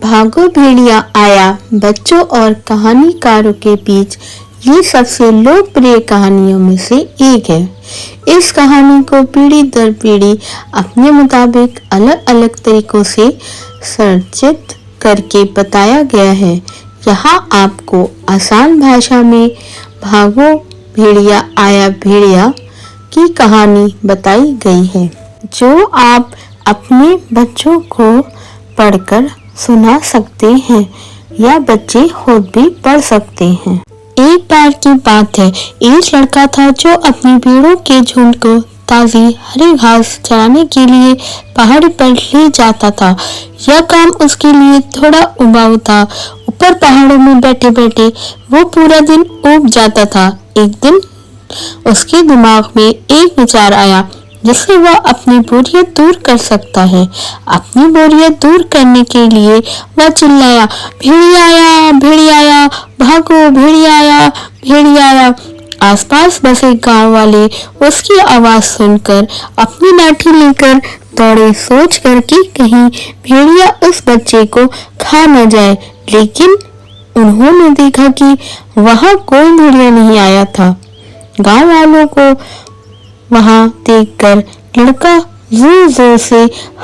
भागो भेड़िया आया बच्चों और कहानीकारों के बीच ये सबसे लोकप्रिय कहानियों में से एक है। इस कहानी को पीढ़ी दर पीढ़ी अपने मुताबिक अलग अलग तरीकों से संरचित करके बताया गया है। यहाँ आपको आसान भाषा में भागो भेड़िया आया भेड़िया की कहानी बताई गई है, जो आप अपने बच्चों को पढ़कर सुना सकते हैं या बच्चे खुद भी पढ़ सकते हैं। एक बार की बात है, एक लड़का था जो अपनी भेड़ों के झुंड को ताजी हरी घास चराने के लिए पहाड़ी पर ले जाता था। यह काम उसके लिए थोड़ा उबाऊ था। ऊपर पहाड़ों में बैठे बैठे वो पूरा दिन ऊब जाता था। एक दिन उसके दिमाग में एक विचार आया जिससे वह अपनी बोरियत दूर कर सकता है। अपनी बोरियत दूर करने के लिए वह चिल्लाया, भेड़िया आया भेड़िया आया, भागो भेड़िया आया भेड़िया आया। आसपास बसे गांव वाले उसकी आवाज सुनकर अपनी लाठी लेकर दौड़े, सोच कर कि कहीं भेड़िया उस बच्चे को खा न जाए। लेकिन उन्होंने देखा कि वहां कोई भेड़िया नहीं आया था। गांव वालों को वहां देखकर लड़का जोर जोर से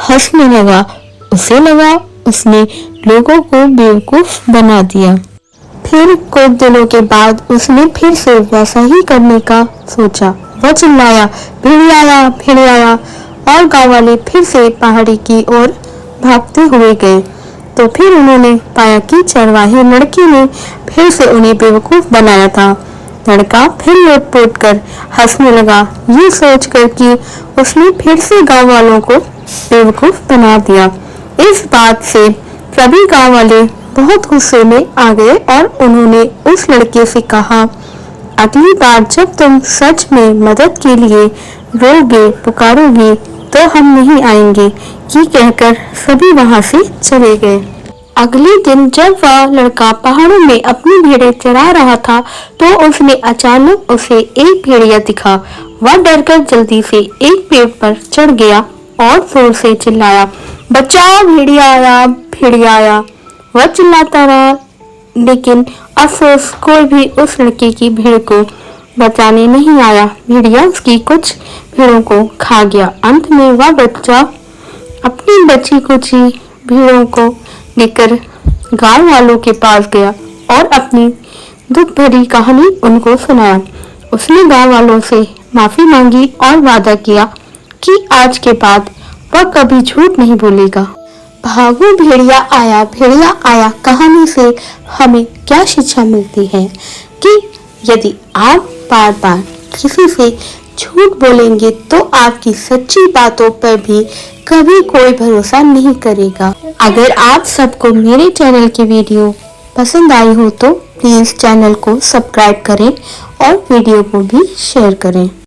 हंसने लगा। उसे लगा उसने लोगों को बेवकूफ बना दिया। फिर कुछ दिनों के बाद उसने फिर से वैसा ही करने का सोचा। वह चिल्लाया, भेड़िया आया भेड़िया आया, और गांव वाले फिर से पहाड़ी की ओर भागते हुए गए। तो फिर उन्होंने पाया कि चरवाहे लड़के ने फिर से उन्हें बेवकूफ बनाया था। लड़का फिर लोट-पोट कर हंसने लगा, ये सोचकर कि उसने फिर से गांव वालों को बेवकूफ बना दिया। इस बात से सभी गांव वाले बहुत गुस्से में आ गए और उन्होंने उस लड़के से कहा, अगली बार जब तुम सच में मदद के लिए रोगे पुकारोगे तो हम नहीं आएंगे। ये कहकर सभी वहां से चले गए। अगले दिन जब वह लड़का पहाड़ों में अपनी भेड़ें चरा रहा था तो उसने अचानक उसे एक भेड़िया दिखा। वह डरकर जल्दी से एक पेड़ पर चढ़ गया और जोर से चिल्लाया, बचाओ भेड़िया आया भेड़िया आया। वह चिल्लाता रहा, लेकिन अफसोस कोई भी उस लड़के की भेड़ को बचाने नहीं आया। भेड़िया उसकी कुछ भेड़ों को खा गया। अंत में वह बच्चा अपनी बची कुची भेड़ों को लेकर गांव वालों के पास गया और अपनी दुख भरी कहानी उनको सुनाया। उसने गांव वालों से माफी मांगी और वादा किया कि आज के बाद वह कभी झूठ नहीं बोलेगा। भागो भेड़िया आया कहानी से हमें क्या शिक्षा मिलती है कि यदि आप बार बार किसी से झूठ बोलेंगे तो आपकी सच्ची बातों पर भी कभी कोई भरोसा नहीं करेगा। अगर आप सबको मेरे चैनल की वीडियो पसंद आई हो तो प्लीज चैनल को सब्सक्राइब करें और वीडियो को भी शेयर करें।